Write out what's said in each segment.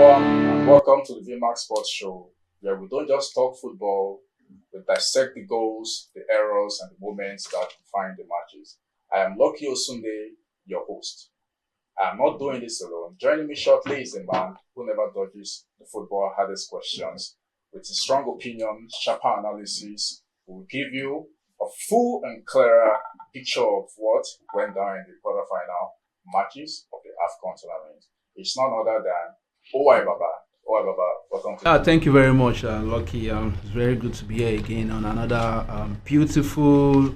everyone, and welcome to the VMAX Sports Show, where we don't just talk football, we dissect the goals, the errors, and the moments that define the matches. I am Lucky Osunde, your host. I am not doing this alone. Joining me shortly is a man who never dodges the football hardest questions. With his strong opinion, sharper analysis, we will give you a full and clearer picture of what went down in the quarterfinal matches of the Afcon tournament. It's none other than Owai Baba. Owai Baba, welcome to the Thank you very much, Lucky. It's very good to be here again on another beautiful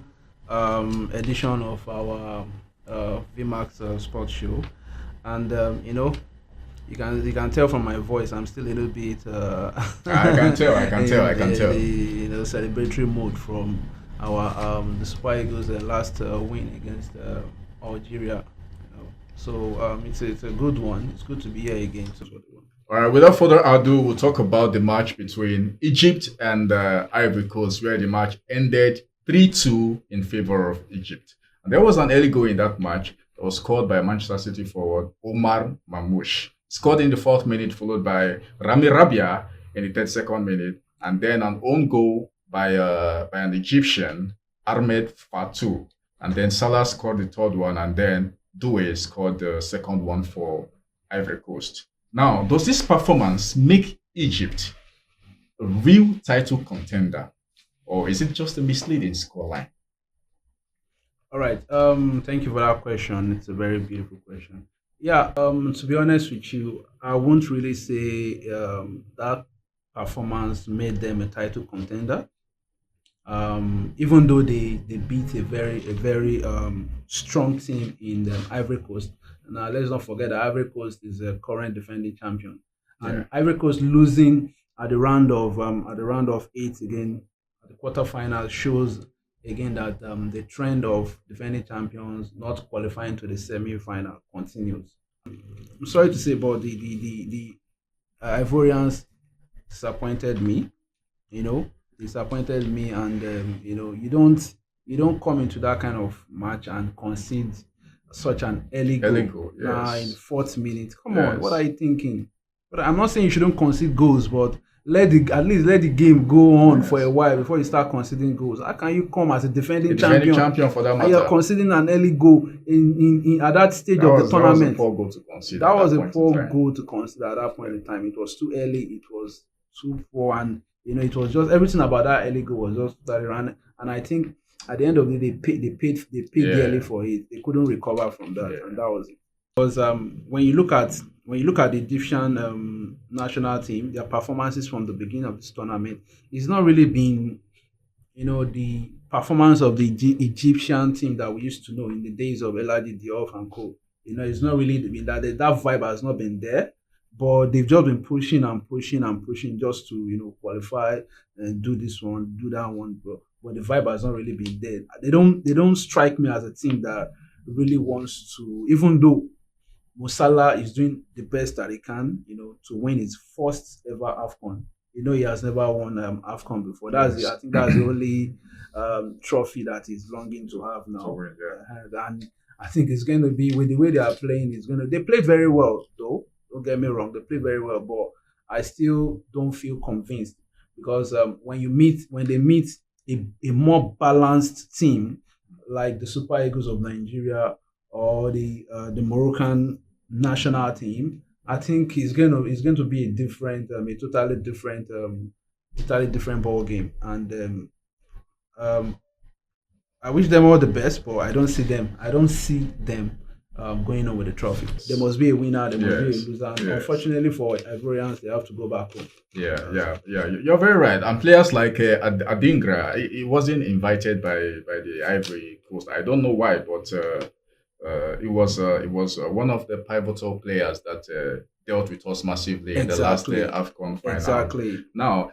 edition of our VMAX Sports Show. And you can tell from my voice, I'm still a little bit. I can tell. The celebratory mode from our the Super Eagles' last win against Algeria. So it's a good one. It's good to be here again. All right, without further ado, we'll talk about the match between Egypt and Ivory Coast, where the match ended 3-2 in favor of Egypt. And there was an early goal in that match that was scored by Manchester City forward Omar Mamouche. Scored in the 4th minute, followed by Rami Rabia in the 32nd minute, and then an own goal by an Egyptian, Ahmed Fatou. And then Salah scored the 3rd one, and then Doué scored the 2nd one for Ivory Coast. Now, does this performance make Egypt a real title contender, or is it just a misleading scoreline? All right. Thank you for that question. It's a very beautiful question. Yeah. To be honest with you, I won't really say that performance made them a title contender. Even though they beat a very strong team in the Ivory Coast. Now let's not forget that Ivory Coast is a current defending champion, and Yeah. Ivory Coast losing at the round of 8 again at the quarterfinal shows again that the trend of defending champions not qualifying to the semi-final continues. I'm sorry to say, but the Ivorians disappointed me. You know, disappointed me, and you don't come into that kind of match and concede such an early Early goal. goal, In yes. 4th minute. Come on, what Yes. are you thinking? But I'm not saying you shouldn't concede goals, but at least let the game go on for a Yes. while before you start conceding goals. How can you come as a defending The defending champion champion for that and you're matter. conceding an early goal in at that stage of the That was a tournament? poor goal to concede That at was that a point in poor time. goal to consider at that point in time. It was too early. It was too poor, and it was just everything about that early goal was just totally random. And I think at the end of the day, they paid Yeah. dearly for it. They couldn't recover from that, Yeah. and that was it. Because when you look at the Egyptian national team, their performances from the beginning of this tournament, it's not really been the performance of the Egyptian team that we used to know in the days of Eladi Diop and co. It's not really been that vibe has not been there, but they've just been pushing and pushing and pushing just to qualify and do this one, do that one, but the vibe has not really been there. They don't strike me as a team that really wants to, even though Musala is doing the best that he can, to win his first ever AFCON. He has never won AFCON before. Yes. I think that's the only trophy that he's longing to have now. To win, yeah. And I think it's going to be, with the way they are playing, they play very well, though. Don't get me wrong, they play very well, but I still don't feel convinced because when they meet a more balanced team like the Super Eagles of Nigeria or the Moroccan national team, I think it's going to be a totally different ball game, and I wish them all the best, but I don't see them going on with the trophy. There must be a winner, there must be Yes. a loser. And Yes. unfortunately for Ivorians, they have to go back home. Yeah. You're very right. And players like Adingra, he wasn't invited by the Ivory Coast. I don't know why, but it was one of the pivotal players that dealt with us massively in the last Exactly. Afcon final. Exactly. Now,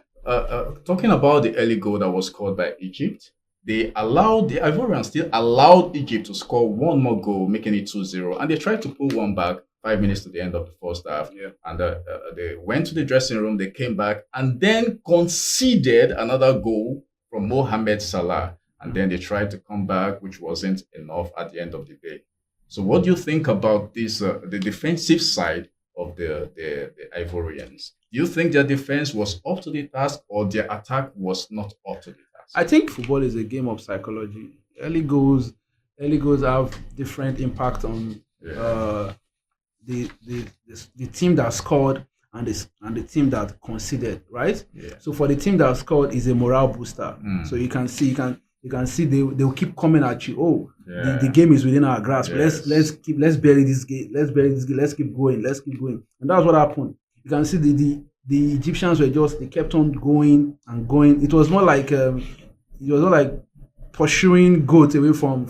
talking about the early goal that was scored by Egypt, the Ivorians still allowed Egypt to score one more goal, making it 2-0, and they tried to pull one back 5 minutes to the end of the first half. Yeah. And they went to the dressing room, they came back, and then conceded another goal from Mohamed Salah. And then they tried to come back, which wasn't enough at the end of the day. So, what do you think about this, the defensive side of the Ivorians. Do you think their defense was up to the task or their attack was not up to the task? I think football is a game of psychology. Early goals have different impact on the team that scored and the team that conceded, right? Yeah. So for the team that scored is a morale booster. So you can see they'll keep coming at you. Oh, the game is within our grasp. Yes. Let's bury this game. Let's keep going. And that's what happened. You can see the Egyptians they kept on going and going. It was more like pursuing goat away from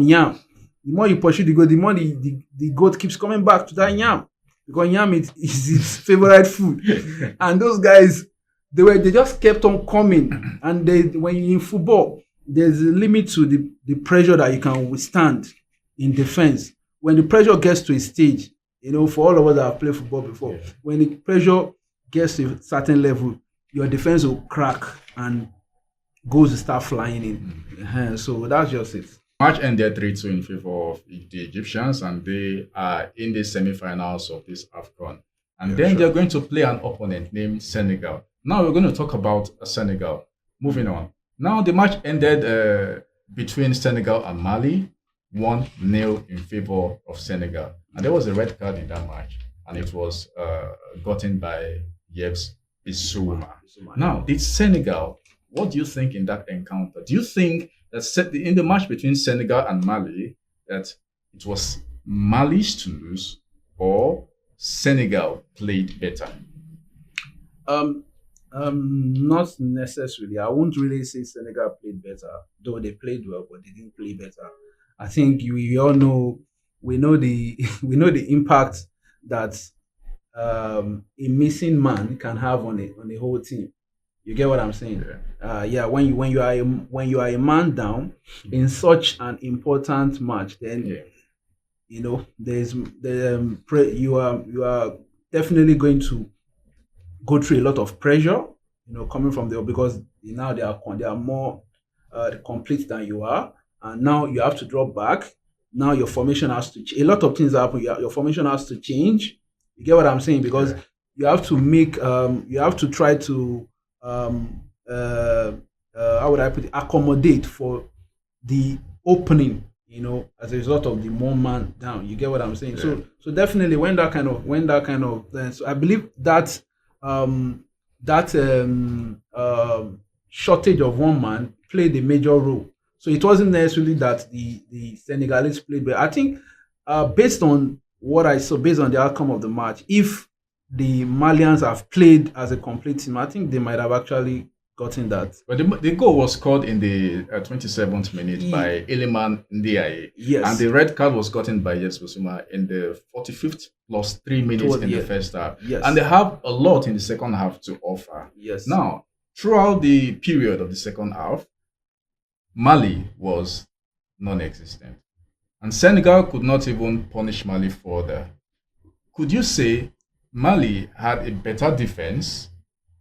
yam. The more you pursue the goat, the more the goat keeps coming back to that yam, because yam is his favorite food. And those guys, they just kept on coming. And when you're in football, there's a limit to the pressure that you can withstand in defense. When the pressure gets to a stage, for all of us that have played football before, when the pressure gets to a certain level, your defense will crack and goals will start flying in. So that's just it. Match ended 3-2 in favor of the Egyptians, and they are in the semi-finals of this Afcon. And then they're going to play an opponent named Senegal. Now we're going to talk about Senegal. Moving on. Now the match ended between Senegal and Mali, 1-0 in favor of Senegal. And there was a red card in that match, and it was gotten by Yves Bissouma. Now, did Senegal, what do you think in that encounter? Do you think that in the match between Senegal and Mali, that it was Mali's to lose or Senegal played better? Not necessarily. I won't really say Senegal played better, though they played well, but they didn't play better. I think we all know the impact that a missing man can have on a whole team. You get what I'm saying? When you are a man down in such an important match, then you are definitely going to go through a lot of pressure, coming from there, because now they are more complete than you are, and now you have to drop back. Now your formation has to a lot of things happen. Your formation has to change. You get what I'm saying? Because you have to make you have to try to how would I put it, accommodate for the opening, as a result of the one man down. You get what I'm saying? So definitely when that kind of so I believe that shortage of one man played a major role. So it wasn't necessarily that the Senegalese played, but I think based on what I saw, based on the outcome of the match, if the Malians have played as a complete team, I think they might have actually gotten that. But the goal was scored in the 27th minute by Iliman Ndiaye. Yes. And the red card was gotten by Yves Bissouma in the 45th plus 3 minutes in the first half. Yes. And they have a lot in the second half to offer. Yes. Now, throughout the period of the second half, Mali was non-existent. And Senegal could not even punish Mali further. Could you say Mali had a better defense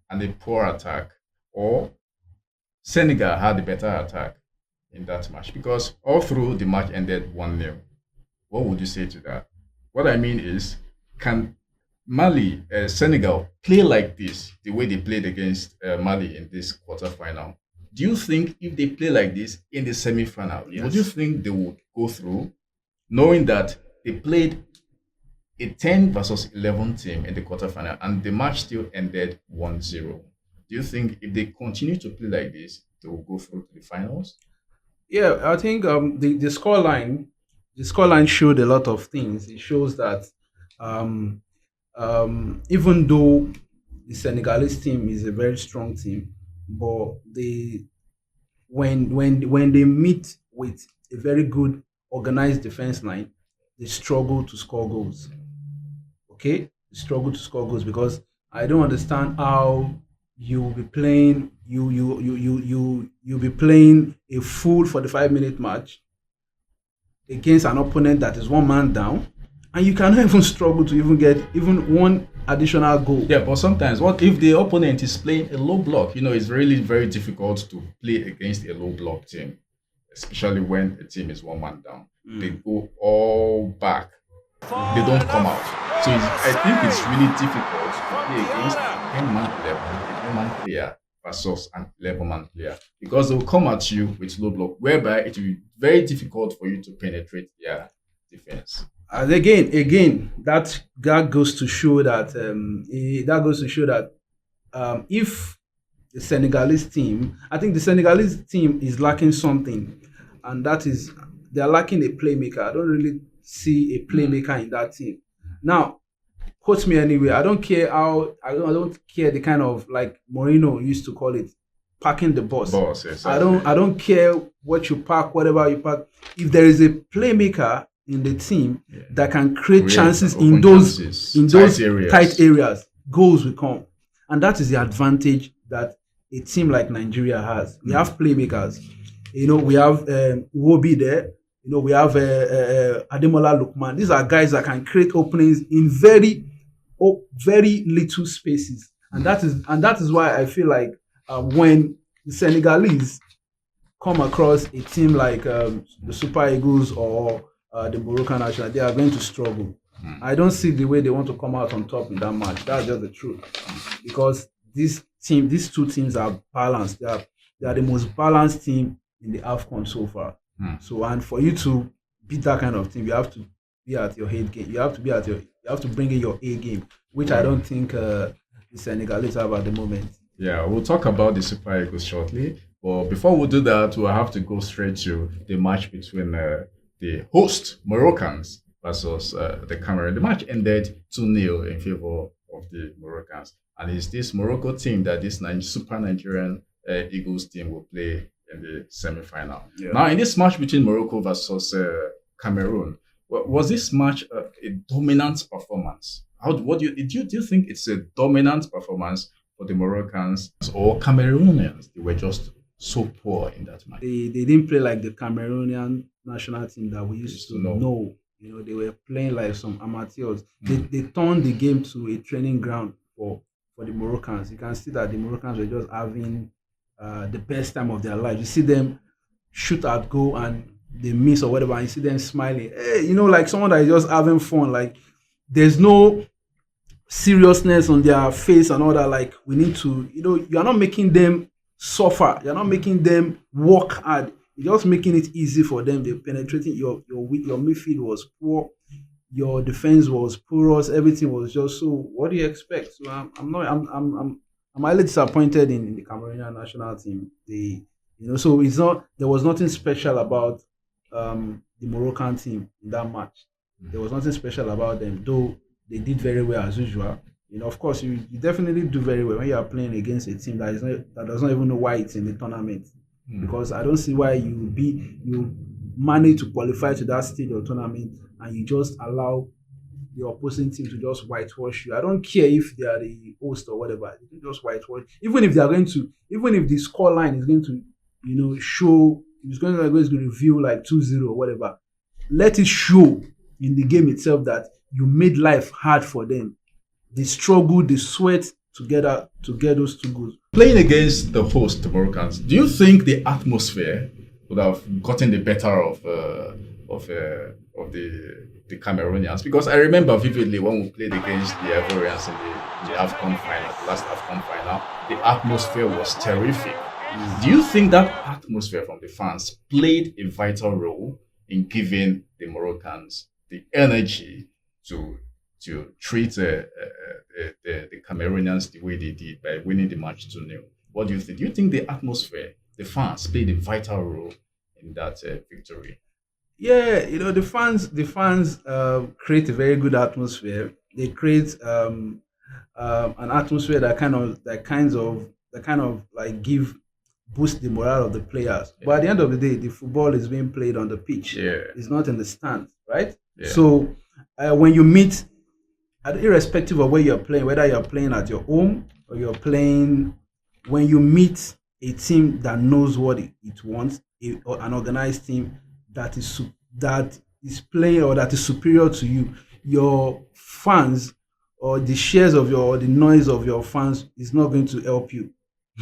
and a poor attack, or Senegal had a better attack in that match? Because all through the match ended 1-0. What would you say to that? What I mean is, can Senegal play like this, the way they played against Mali in this quarterfinal? Do you think if they play like this in the semi-final, would you think they would go through, knowing that they played a 10 versus 11 team in the quarterfinal and the match still ended 1-0? Do you think if they continue to play like this, they will go through to the finals? Yeah, I think the scoreline showed a lot of things. It shows that even though the Senegalese team is a very strong team, but when they meet with a very good organized defense line, they struggle to score goals. Okay, they struggle to score goals, because I don't understand how you will be playing you'll be playing a full 45-minute match against an opponent that is one man down, and you cannot even struggle to even get even one additional goal. Yeah, but sometimes what if the opponent is playing a low block? It's really very difficult to play against a low block team, especially when a team is one man down. They go all back they don't come out. So I think it's really difficult to play against a 10-man 11, a 10-man player versus an 11-man player because they'll come at you with low block, whereby it will be very difficult for you to penetrate their defense. And again, that goes to show that if the Senegalese team, I think the Senegalese team is lacking something, and that is they're lacking a playmaker. I don't really see a playmaker in that team. Now, quote me anyway. I don't care I don't care the kind of, like Mourinho used to call it, parking the bus. Exactly. I don't care what you park, whatever you park. If there is a playmaker in the team that can create chances in those tight areas, goals will come. And that is the advantage that a team like Nigeria has. We have playmakers. We have Wobi there. We have Ademola Lookman. These are guys that can create openings in very little spaces. And that is why I feel like when the Senegalese come across a team like the Super Eagles or the Moroccan national, they are going to struggle. I don't see the way they want to come out on top in that match. That's just the truth. Because these two teams are balanced. They are the most balanced team in the Afcon so far. So, and for you to beat that kind of team, you have to be at your head game. You have to bring in your A game, which I don't think the Senegalese have at the moment. Yeah, we'll talk about the Super Eagles shortly. But before we do that, we'll have to go straight to the match between the host Moroccans versus the Cameroon. The match ended 2-0 in favor of the Moroccans. And it's this Morocco team that this Super Nigerian Eagles team will play in the semi-final. Yeah. Now, in this match between Morocco versus Cameroon, was this match a dominant performance? Do you think it's a dominant performance for the Moroccans or Cameroonians? They were just so poor in that match. They didn't play like the Cameroonian national team that we used to know. They were playing like some amateurs. They turned the game to a training ground for the Moroccans. You can see that the Moroccans were just having the best time of their life. You see them shoot at goal and they miss or whatever, and you see them smiling. Hey, like someone that is just having fun. Like there's no seriousness on their face and all that. Like we need to, you're not making them suffer. You're not making them work hard. You're just making it easy for them. They're penetrating your midfield was poor. Your defense was porous. Everything was just so. What do you expect? So I'm highly disappointed in the Cameroonian national team. So it's not. There was nothing special about the Moroccan team in that match. There was nothing special about them, though they did very well as usual. Of course, you definitely do very well when you are playing against a team that does not even know why it's in the tournament. Because I don't see why you manage to qualify to that stage of tournament and you just allow the opposing team to just whitewash you. I don't care if they are the host or whatever. They can just whitewash. Even if the score line is going to, show, it's going to reveal like 2-0 or whatever. Let it show in the game itself that you made life hard for them. The struggle, the sweat together to get those two goals. Playing against the host, the Moroccans, do you think the atmosphere would have gotten the better of the Cameroonians? Because I remember vividly when we played against the Ivorians in the Afcon final, the last Afcon final, the atmosphere was terrific. Do you think that atmosphere from the fans played a vital role in giving the Moroccans the energy to treat the Cameroonians the way they did by winning the match 2-0? What do you think? Do you think the atmosphere, the fans, played a vital role in that victory? Yeah, the fans create a very good atmosphere. They create an atmosphere that kind of like boost the morale of the players. Yeah. But at the end of the day, the football is being played on the pitch. Yeah. It's not in the stands, right? Yeah. So when you meet, irrespective of where you're playing, whether you're playing at your home or when you meet a team that knows what it wants, or an organized team that is playing or that is superior to you, your fans or the shares of the noise of your fans is not going to help you.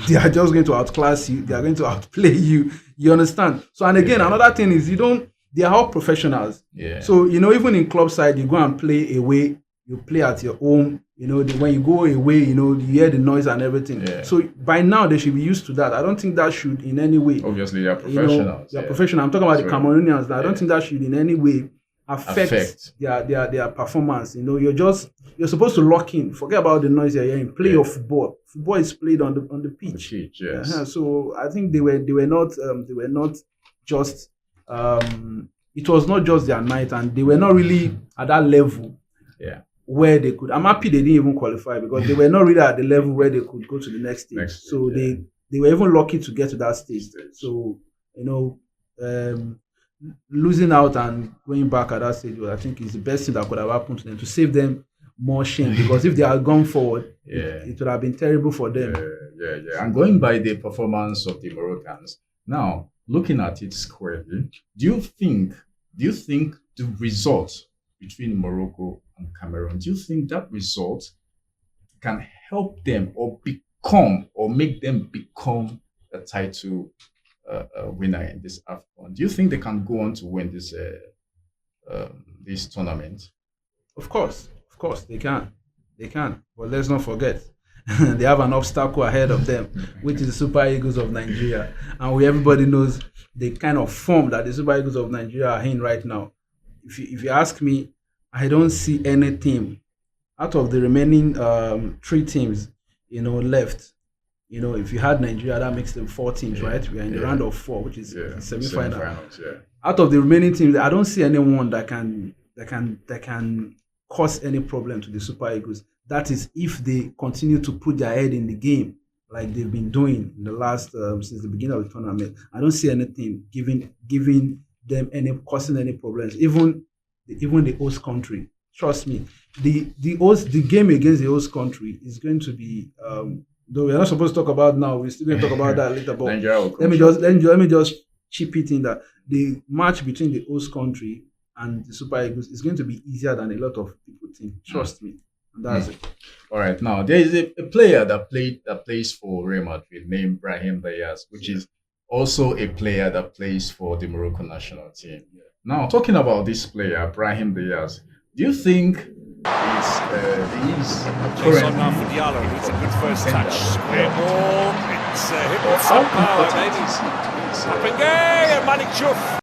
They are just going to outclass you. They are going to outplay you. You understand? So, and again, another thing is you don't they are all professionals. Yeah. So, even in club side, you go and play away, you play at your home, when you go away, you hear the noise and everything. Yeah. So by now they should be used to that. I don't think that should in any way. Obviously, they are professionals. They are professional. I'm talking about the Cameroonians now. I don't think that should in any way affect their performance. You're supposed to lock in. Forget about the noise you're hearing. Play your football. Football is played on the pitch. Yes. So I think they were not just it was not just their night, and they were not really at that level. Yeah. Where they could. I'm happy they didn't even qualify because they were not really at the level where they could go to the next stage. So they were even lucky to get to that stage. So losing out and going back at that stage, I think is the best thing that could have happened to them to save them more shame. Because if they had gone forward, it would have been terrible for them. Yeah. And going by the performance of the Moroccans, now looking at it squarely, do you think the result between Morocco and Cameroon, do you think that result can help them or make them become a title winner in this Afcon? Do you think they can go on to win this tournament? Of course, they can. But let's not forget, they have an obstacle ahead of them, which is the Super Eagles of Nigeria. And everybody knows the kind of form that the Super Eagles of Nigeria are in right now. If you ask me, I don't see any team out of the remaining 3 teams, left. If you had Nigeria, that makes them 4 teams, right? We are in the round of 4, which is semi-final. Out of the remaining teams, I don't see anyone that can cause any problem to the Super Eagles. That is, if they continue to put their head in the game like they've been doing in the last since the beginning of the tournament. I don't see anything giving them causing any problems. Even the host country. Trust me, the game against the host country is going to be. Though we're not supposed to talk about now, we're still going to talk about that later. But let me just chip it in that the match between the host country and the Super Eagles is going to be easier than a lot of people think. Trust me, and that's it. All right, now there is a player that plays for Real Madrid named Brahim Diaz, which is also a player that plays for the Moroccan national team. Yeah. Now, talking about this player, Brahim Diaz, do you think he's currently now for Diallo? It's a good first touch. Square ball. It's hit with some power, maybe. And Malik Chouf.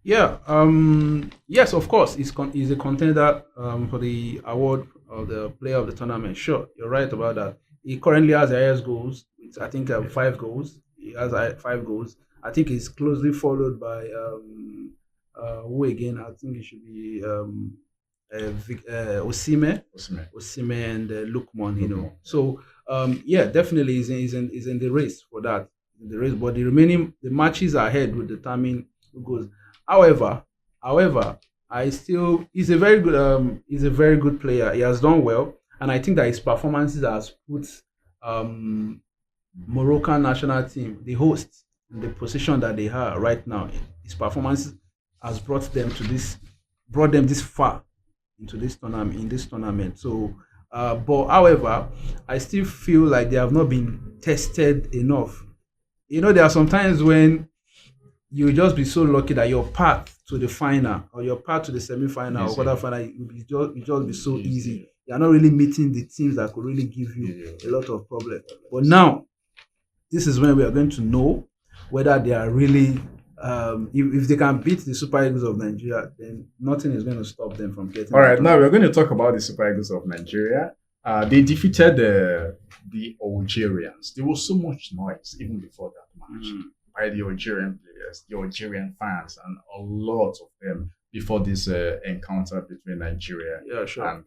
Yeah. Yes, of course. He's a contender for the award of the player of the tournament. Sure, you're right about that. He currently has the highest goals. It's, I think 5 goals. He has 5 goals. I think he's closely followed by who again? I think it should be Osimhen and Lukman. So yeah, definitely he's in the race for that. In the race, but the matches ahead will determine who goes. However, he's a very good player. He has done well, and I think that his performances has put Moroccan national team, the hosts, in the position that they are right now. His performances has brought them this far into this tournament. So, but however, I still feel like they have not been tested enough. There are some times when you just be so lucky that your path to the final or your path to the semi-final or quarter-final will just be so easy. You are not really meeting the teams that could really give you a lot of problems. But now, this is when we are going to know whether they are really, if they can beat the Super Eagles of Nigeria, then nothing is going to stop them from getting. All right, now we're going to talk about the Super Eagles of Nigeria. They defeated the Algerians. There was so much noise even before that match by the Algerian players, the Algerian fans, and a lot of them before this encounter between Nigeria and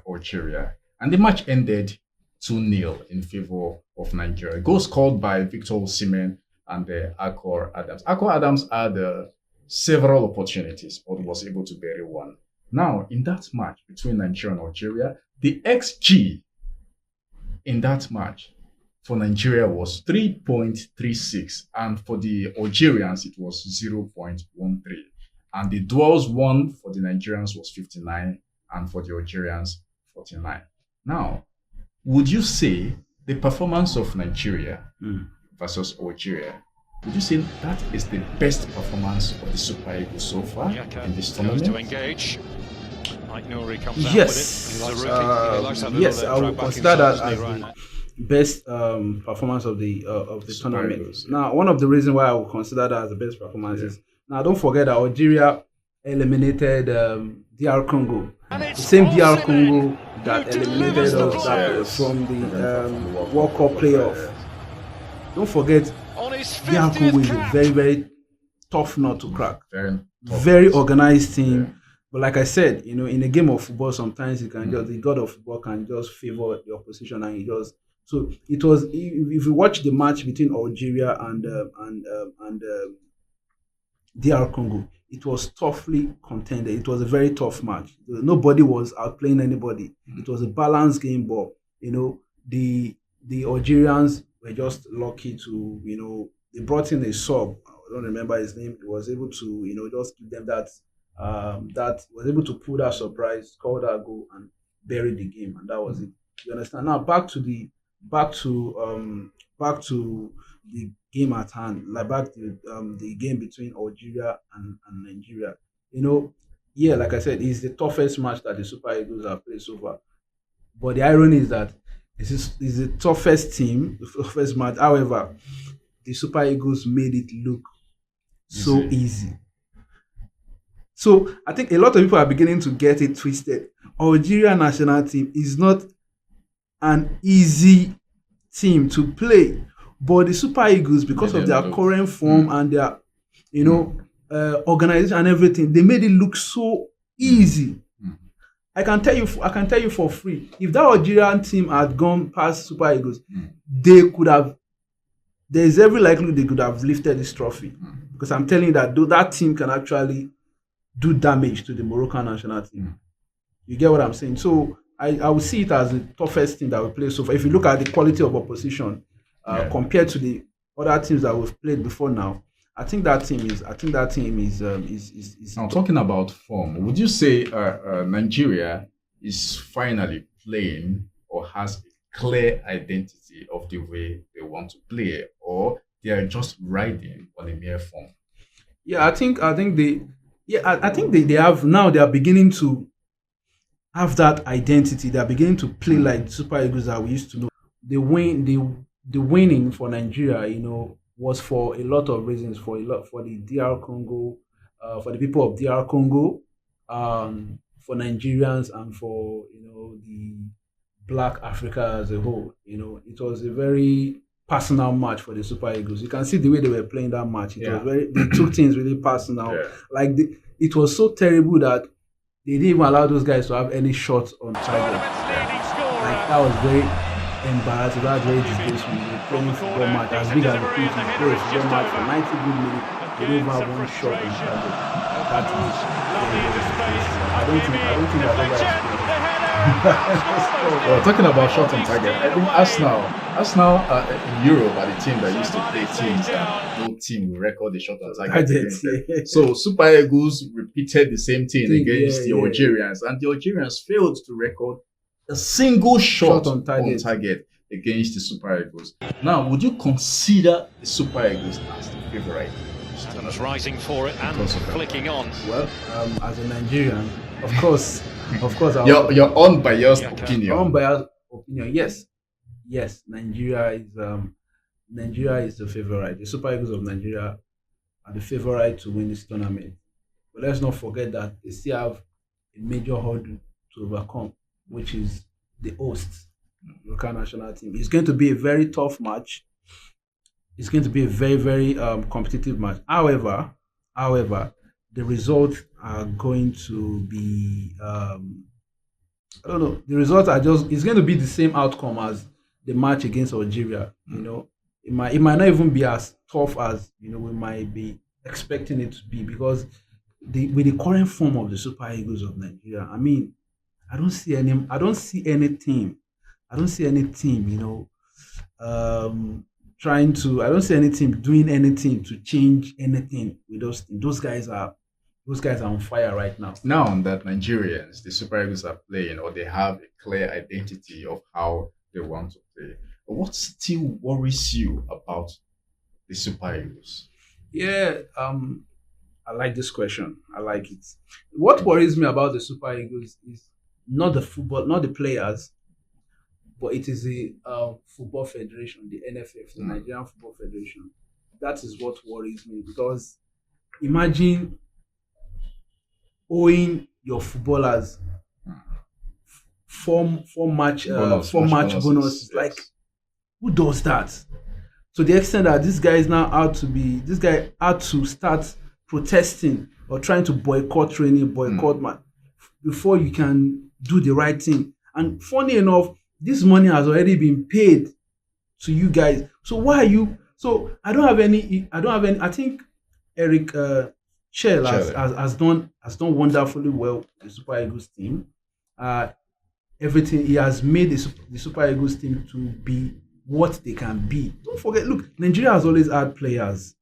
Algeria. And the match ended 2-0 in favor of Nigeria. Goals scored by Victor Osimhen and Akor Adams. Akor Adams had several opportunities, but was able to bury one. Now, in that match between Nigeria and Algeria, the XG in that match for Nigeria was 3.36, and for the Algerians, it was 0.13. And the duels won for the Nigerians was 59, and for the Algerians, 49. Now, would you say the performance of Nigeria versus Algeria Would you say that is the best performance of the Super Eagles so far in this tournament? To engage. Yes, yes, I will consider that as the best performance of the tournament. Eagles, yeah. Now, one of the reasons why I will consider that as the best performance is now don't forget that Algeria eliminated DR Congo, the same DR Congo that eliminated us from the World Cup playoff. Don't forget, DR Congo is a very, very tough nut to crack. Very organized team. Yeah. But like I said, in a game of football, sometimes you can the god of football can just favor the opposition, and so it was. If you watch the match between Algeria and DR Congo, it was toughly contended. It was a very tough match. Nobody was outplaying anybody. It was a balanced game, but the Algerians were just lucky to they brought in a sub. I don't remember his name. He was able to just give them that was able to pull that surprise, score that goal, and bury the game, and that was it. You understand? Now back to the game at hand, like back to the game between Algeria and Nigeria. Like I said, it's the toughest match that the Super Eagles have played so far. But the irony is that it's the toughest team, the toughest match. However, the Super Eagles made it look so easy. So I think a lot of people are beginning to get it twisted. Algeria national team is not an easy team to play, but the Super Eagles, because of their current form and their, organization and everything, they made it look so easy. I can tell you for free, if that Algerian team had gone past Super Eagles, they could have. There is every likelihood they could have lifted this trophy, because I'm telling you that team can actually do damage to the Moroccan national team. You get what I'm saying? So I would see it as the toughest team that we play so far. If you look at the quality of opposition compared to the other teams that we've played before now, I think that team is. Now talking about form, would you say Nigeria is finally playing or has a clear identity of the way they want to play, or they are just riding on a mere form? Yeah, I think they have now. They are beginning to have that identity. They are beginning to play like the Super Eagles that we used to know. The winning for Nigeria, was for a lot of reasons. For the DR Congo, for the people of DR Congo, for Nigerians, and for the Black Africa as a whole. It was a very personal match for the Super Eagles. You can see the way they were playing that match. They took things really personal. Yeah. Like it was so terrible that they didn't even allow those guys to have any shots on target. Like that was very embarrassing. That was very disgraceful. They were playing a football match as big as the pitch. They played a football match for 90 good minutes. They didn't even have one shot on target. That is I don't think I've ever experienced. Well, talking about shot on target, I think Arsenal in Europe are the team that used to play teams that no team will record the shot on target. So Super Eagles repeated the same thing against the Algerians, and the Algerians failed to record a single shot on target against the Super Eagles. Now, would you consider the Super Eagles as the favorite? Adams rising for it and clicking on. Well, as a Nigerian, of course, your unbiased opinion. Unbiased opinion, yes. Nigeria is the favorite. The Super Eagles of Nigeria are the favorite to win this tournament. But let's not forget that they still have a major hurdle to overcome, which is the host, local national team. It's going to be a very tough match. It's going to be a very, very competitive match. However, the results are going to be, I don't know. The results are it's going to be the same outcome as the match against Algeria. It might not even be as tough as we might be expecting it to be, because with the current form of the Super Eagles of Nigeria, I mean, I don't see any team, I don't see any team doing anything to change anything with those teams. Those guys are on fire right now. Now that Nigerians, the Super Eagles are playing, or they have a clear identity of how they want to play, what still worries you about the Super Eagles? Yeah, I like this question. I like it. What worries me about the Super Eagles is not the football, not the players, but it is the football federation, the NFF, the Nigerian Football Federation. That is what worries me because imagine owing your footballers four match bonus. Yes. Like, who does that? To the extent that this guy had to start protesting or trying to boycott training, man, before you can do the right thing. And funny enough, this money has already been paid to you guys. So why are you? So I don't have any. I think Eric Chell has done wonderfully well with the Super Eagles team. Everything he has made the Super Eagles team to be what they can be. Don't forget, look, Nigeria has always had players.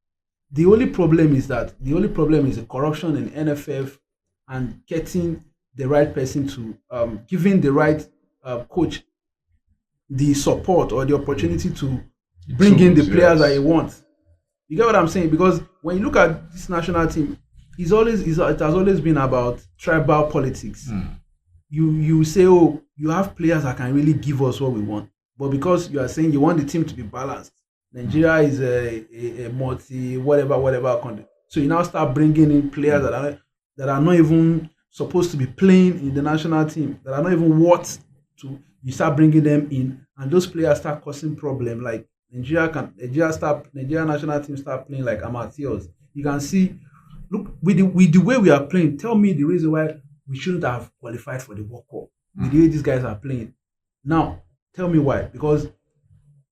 The only problem is the corruption in NFF and getting the right person to giving the right coach the support or the opportunity to bring in the players that he wants. You get what I'm saying? Because when you look at this national team, it has always been about tribal politics. You say, oh, you have players that can really give us what we want. But because you are saying you want the team to be balanced, Nigeria is a multi whatever country. So you now start bringing in players that are not even supposed to be playing in the national team, that are not even worth to. You start bringing them in, and those players start causing problem. Like Nigeria national team start playing like amateurs. You can see, look, with the way we are playing. Tell me the reason why we shouldn't have qualified for the World Cup with the way these guys are playing. Now, tell me why. Because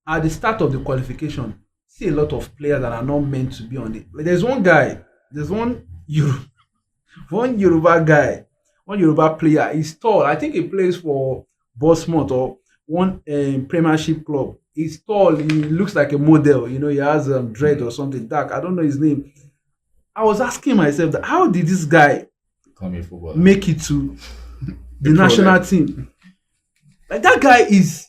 at the start of the qualification, see a lot of players that are not meant to be on it. Like there's one Yoruba player. He's tall. I think he plays for Bournemouth or one Premiership club. He's tall. He looks like a model. You know, he has dread or something dark. I don't know his name. I was asking myself that how did this guy make it to the national team? Like that guy is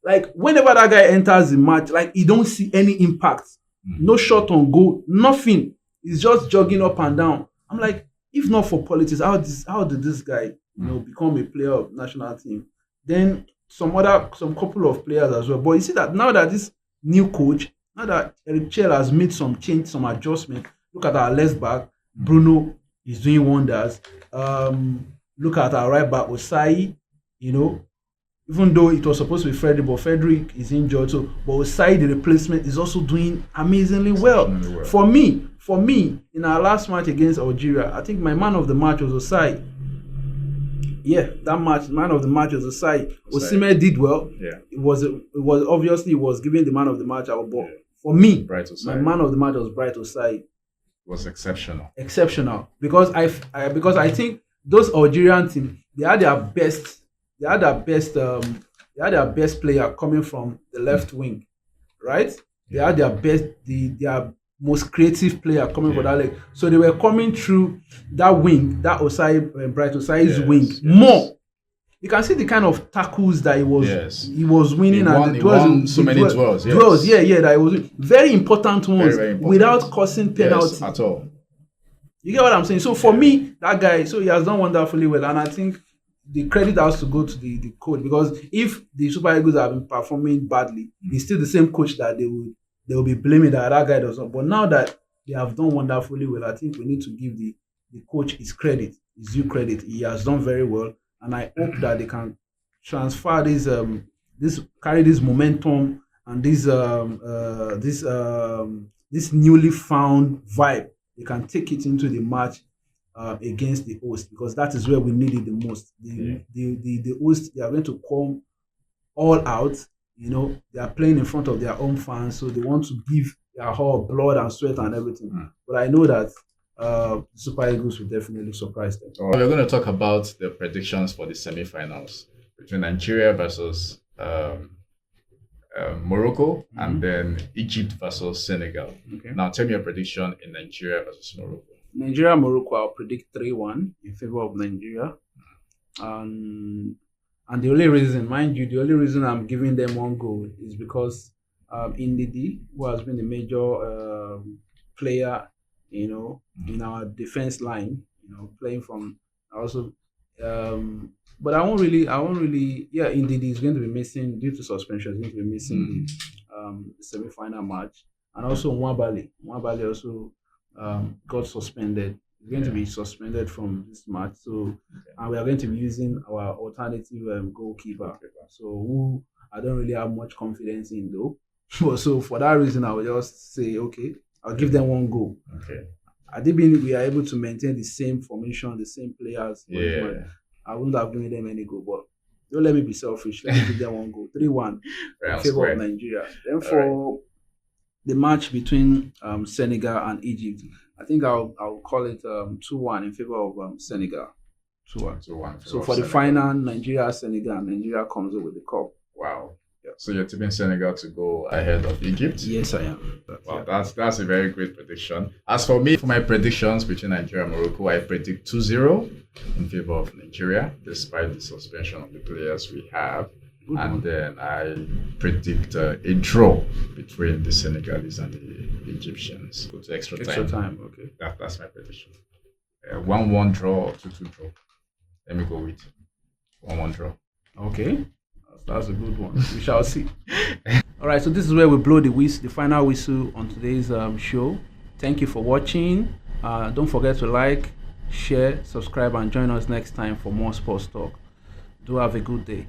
like whenever that guy enters the match, like you don't see any impact, no shot on goal, nothing. He's just jogging up and down. I'm like, if not for politics, how did this guy become a player of national team? Then some couple of players as well. But you see that now that this new coach, now that Eric Chell has made some change, some adjustment. Look at our left back, Bruno is doing wonders. Look at our right back, Osai. Even though it was supposed to be Frederick, but Frederick is injured. So, but Osai, the replacement, is also doing amazingly well. For me, in our last match against Algeria, I think my man of the match was Osai. Yeah, that match, man of the match was Osai. Osimhen did well. Yeah, it was obviously giving the man of the match award. But for me, my man of the match was Bright Osai. Was exceptional. Because I think those Algerian team, they had their best player coming from the left wing, right? They had their most creative player coming from that leg. So they were coming through that wing, that Bright Osai's wing more. You can see the kind of tackles that he was winning, he won so many duels. That he was winning. Very important ones, very important. Without causing penalty at all. You get what I'm saying? So for me, that guy, so he has done wonderfully well, and I think the credit has to go to the coach, because if the Super Eagles have been performing badly, it's still the same coach that they will be blaming that guy does not. But now that they have done wonderfully well, I think we need to give the coach his due credit. He has done very well. And I hope that they can transfer carry this momentum and this newly found vibe. They can take it into the match against the host, because that is where we need it the most. The host, they are going to come all out. They are playing in front of their own fans, so they want to give their whole blood and sweat and everything. But I know that Super Eagles will definitely surprise them. We're going to talk about the predictions for the semi-finals between Nigeria versus Morocco, and then Egypt versus Senegal. Okay. Now, tell me your prediction in Nigeria versus Morocco. Morocco, I'll predict 3-1 in favor of Nigeria. And the only reason, mind you, I'm giving them one goal is because Ndidi, who has been a major player, in our defense line, playing from also. But I won't really. Yeah, Ndidi is going to be missing due to suspension. He's going to be missing the semi-final match, and also Nwabali. Nwabali also got suspended. He's going to be suspended from this match. So, and we are going to be using our alternative goalkeeper. So, who I don't really have much confidence in though. But so for that reason, I will just say, okay, I'll give them one goal. Okay. I did believe we are able to maintain the same formation, the same players. Yeah. I wouldn't have given them any goal, but don't let me be selfish. Let me give them one goal. 3-1 in favor of Nigeria. Then for the match between Senegal and Egypt, I think I'll call it 2-1 in favor of Senegal. 2-1. 2-1. So for the final, Nigeria comes up with the cup. Wow. Yeah. So you're tipping Senegal to go ahead of Egypt? Yes, I am. Wow, that's a very great prediction. As for me, for my predictions between Nigeria and Morocco, I predict 2-0 in favor of Nigeria, despite the suspension of the players we have. And then I predict a draw between the Senegalese and the Egyptians. Go to extra time. Okay. That's my prediction. 1-1 draw or 2-2 draw. Let me go with 1-1 draw. Okay. That's a good one. We shall see. All right, so this is where we blow the final whistle on today's show. Thank you for watching. Don't forget to like, share, subscribe, and join us next time for more sports talk. Do have a good day.